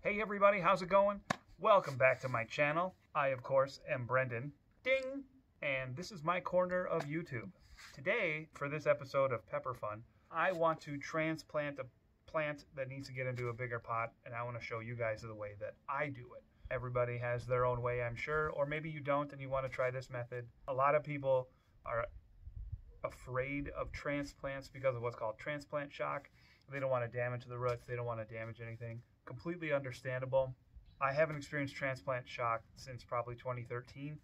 Hey everybody, how's it going? Welcome back to my channel. I, of course, am Brendan. Ding! And this is my corner of YouTube. Today, for this episode of Pepper Fun, I want to transplant a plant that needs to get into a bigger pot, and I want to show you guys the way that I do it. Everybody has their own way, I'm sure, or maybe you don't and you want to try this method. A lot of people are afraid of transplants because of what's called transplant shock. They don't want to damage the roots. They don't want to damage anything. Completely understandable. I haven't experienced transplant shock since probably 2013.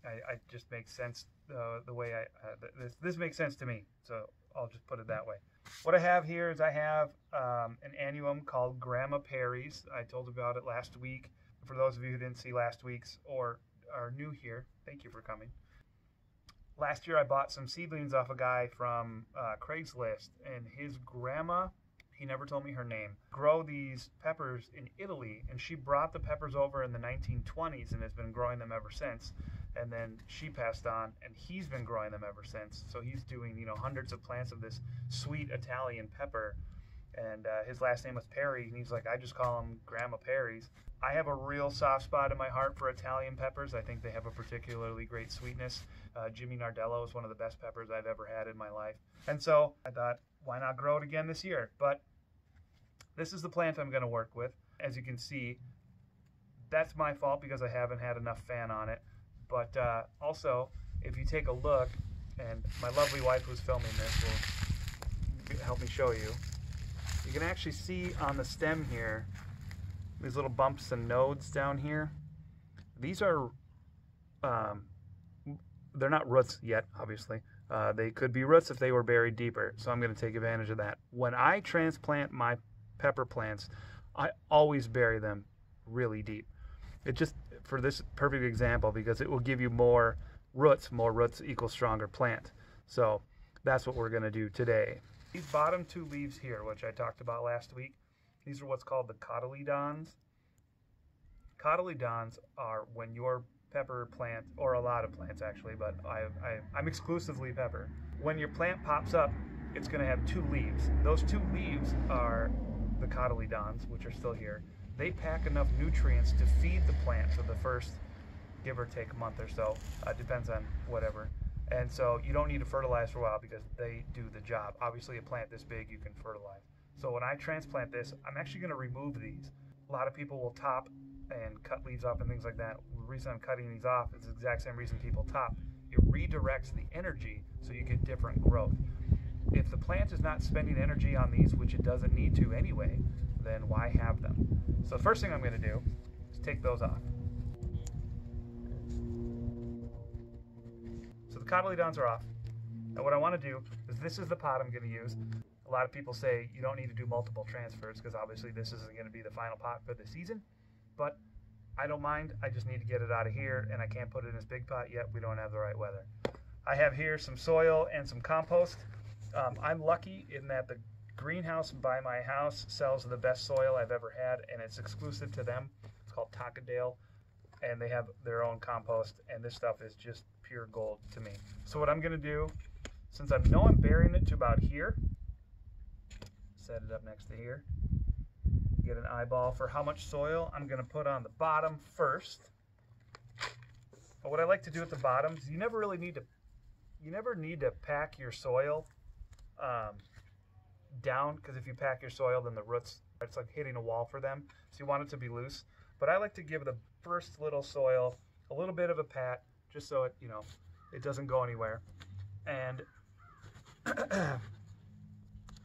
I just makes sense the way this makes sense to me. So I'll just put it that way. What I have here is I have an annuum called Grandma Perry's. I told about it last week. For those of you who didn't see last week's or are new here, thank you for coming. Last year I bought some seedlings off a guy from Craigslist, and his grandma, he never told me her name, grow these peppers in Italy, and she brought the peppers over in the 1920s and has been growing them ever since. And then she passed on, and he's been growing them ever since. So he's doing, hundreds of plants of this sweet Italian pepper. And his last name was Perry, and he's like, I just call them Grandma Perry's. I have a real soft spot in my heart for Italian peppers. I think they have a particularly great sweetness. Jimmy Nardello is one of the best peppers I've ever had in my life. And so I thought, why not grow it again this year? But this is the plant I'm going to work with. As you can see, that's my fault because I haven't had enough fan on it. But also, if you take a look, and my lovely wife who's filming this will help me show you, you can actually see on the stem here, these little bumps and nodes down here. These are, they're not roots yet, obviously. They could be roots if they were buried deeper, so I'm going to take advantage of that. When I transplant my pepper plants, I always bury them really deep. It just, for this perfect example, because it will give you more roots equals stronger plant. So that's what we're going to do today. These bottom two leaves here, which I talked about last week, these are what's called the cotyledons. Cotyledons are when your pepper plant, or a lot of plants actually, but I'm exclusively pepper. When your plant pops up, it's going to have two leaves. Those two leaves are the cotyledons, which are still here. They pack enough nutrients to feed the plant for the first, give or take, a month or so. Depends on whatever. And so you don't need to fertilize for a while because they do the job. Obviously, a plant this big, you can fertilize. So when I transplant this, I'm actually going to remove these. A lot of people will top and cut leaves off and things like that. The reason I'm cutting these off is the exact same reason people top. It redirects the energy so you get different growth. If the plant is not spending energy on these, which it doesn't need to anyway, then why have them? So the first thing I'm going to do is take those off. So the cotyledons are off. Now what I want to do is, this is the pot I'm going to use. A lot of people say you don't need to do multiple transfers because obviously this isn't going to be the final pot for the season, but I don't mind. I just need to get it out of here, and I can't put it in this big pot yet. We don't have the right weather. I have here some soil and some compost. I'm lucky in that the greenhouse by my house sells the best soil I've ever had, and it's exclusive to them. It's called Takadale, and they have their own compost, and this stuff is just pure gold to me. So what I'm going to do, since I know I'm burying it to about here, set it up next to here, get an eyeball for how much soil I'm going to put on the bottom first. But what I like to do at the bottom is you never need to pack your soil down, because if you pack your soil, then the roots, it's like hitting a wall for them. So you want it to be loose. But I like to give the first little soil a little bit of a pat, just so it, it doesn't go anywhere. And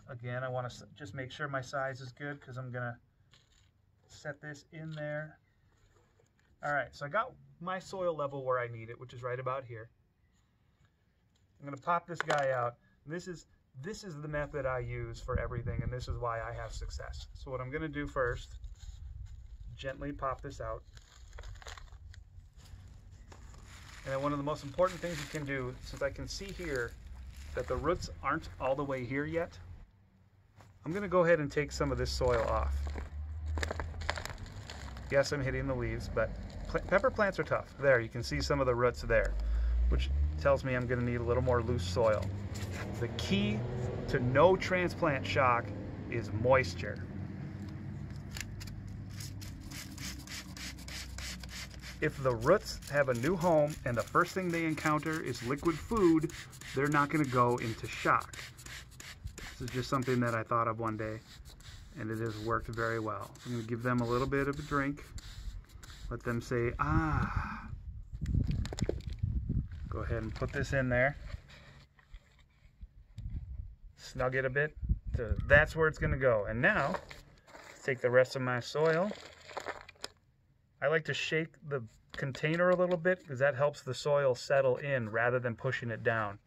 again, I want to just make sure my size is good because I'm gonna set this in there. All right, so I got my soil level where I need it, which is right about here. I'm gonna pop this guy out. This is the method I use for everything, and this is why I have success. So what I'm going to do first, gently pop this out. And then one of the most important things you can do, since I can see here that the roots aren't all the way here yet, I'm going to go ahead and take some of this soil off. Yes, I'm hitting the leaves, but pepper plants are tough. There, you can see some of the roots there, which tells me I'm going to need a little more loose soil. The key to no transplant shock is moisture. if the roots have a new home and the first thing they encounter is liquid food, they're not going to go into shock. This is just something that I thought of one day, and it has worked very well. So I'm going to give them a little bit of a drink. Let them say, ah. Go ahead and put this in there. Snug it a bit. So that's where it's going to go. And now, take the rest of my soil. I like to shake the container a little bit because that helps the soil settle in rather than pushing it down.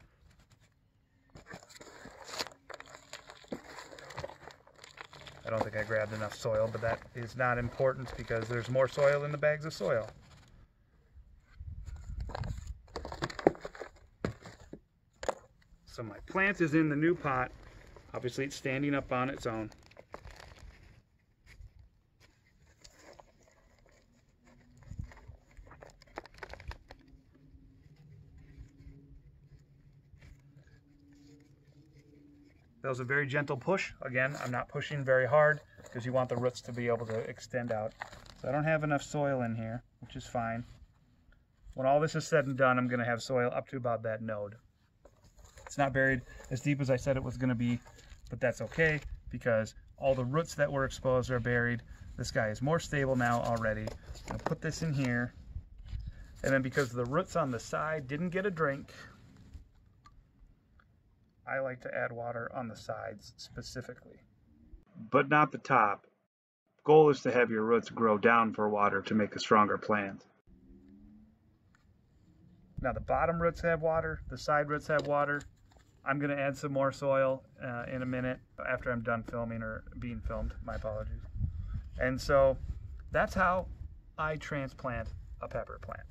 I don't think I grabbed enough soil, but that is not important because there's more soil in the bags of soil. So my plant is in the new pot. Obviously it's standing up on its own. That was a very gentle push. Again, I'm not pushing very hard because you want the roots to be able to extend out. So I don't have enough soil in here, which is fine. When all this is said and done, I'm going to have soil up to about that node. It's not buried as deep as I said it was going to be, but that's okay because all the roots that were exposed are buried. This guy is more stable now already. I'm going to put this in here. And then because the roots on the side didn't get a drink, I like to add water on the sides specifically, but not the top. Goal is to have your roots grow down for water to make a stronger plant. Now the bottom roots have water, the side roots have water. I'm going to add some more soil in a minute after I'm done filming or being filmed. My apologies. And so that's how I transplant a pepper plant.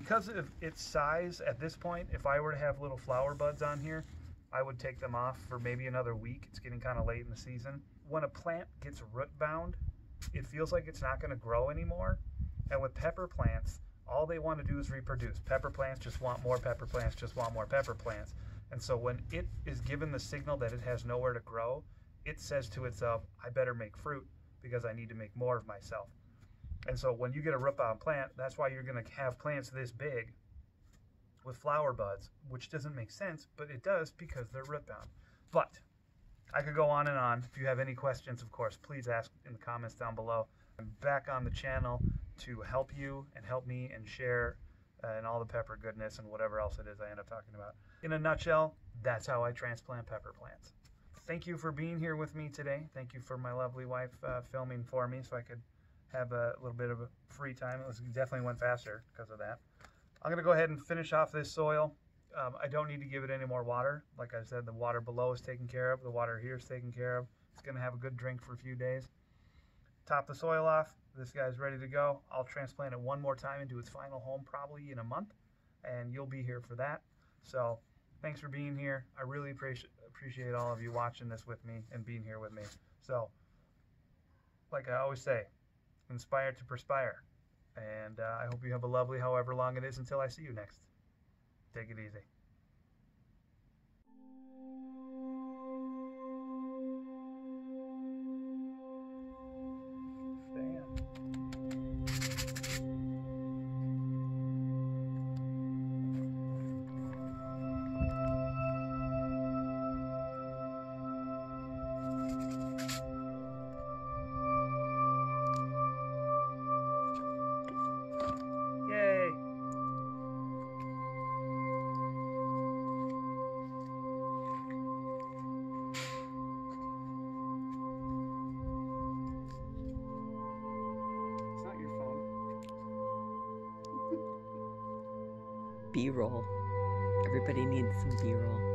Because of its size at this point, if I were to have little flower buds on here, I would take them off for maybe another week. It's getting kind of late in the season. When a plant gets root bound, it feels like it's not going to grow anymore. And with pepper plants, all they want to do is reproduce. Pepper plants just want more pepper plants, just want more pepper plants. And so when it is given the signal that it has nowhere to grow, it says to itself, I better make fruit because I need to make more of myself. And so when you get a root bound plant, that's why you're going to have plants this big with flower buds, which doesn't make sense, but it does because they're root bound. But I could go on and on. If you have any questions, of course, please ask in the comments down below. I'm back on the channel to help you and help me and share and all the pepper goodness and whatever else it is I end up talking about. In a nutshell, that's how I transplant pepper plants. Thank you for being here with me today. Thank you for my lovely wife filming for me so I could have a little bit of a free time. It definitely went faster because of that. I'm going to go ahead and finish off this soil. I don't need to give it any more water. Like I said, the water below is taken care of. The water here is taken care of. It's going to have a good drink for a few days. Top the soil off. This guy's ready to go. I'll transplant it one more time into its final home probably in a month, and you'll be here for that. So thanks for being here. I really appreciate all of you watching this with me and being here with me. So like I always say, inspire to perspire. And I hope you have a lovely however long it is until I see you next. Take it easy. Yay! It's not your phone. B-roll. Everybody needs some B-roll.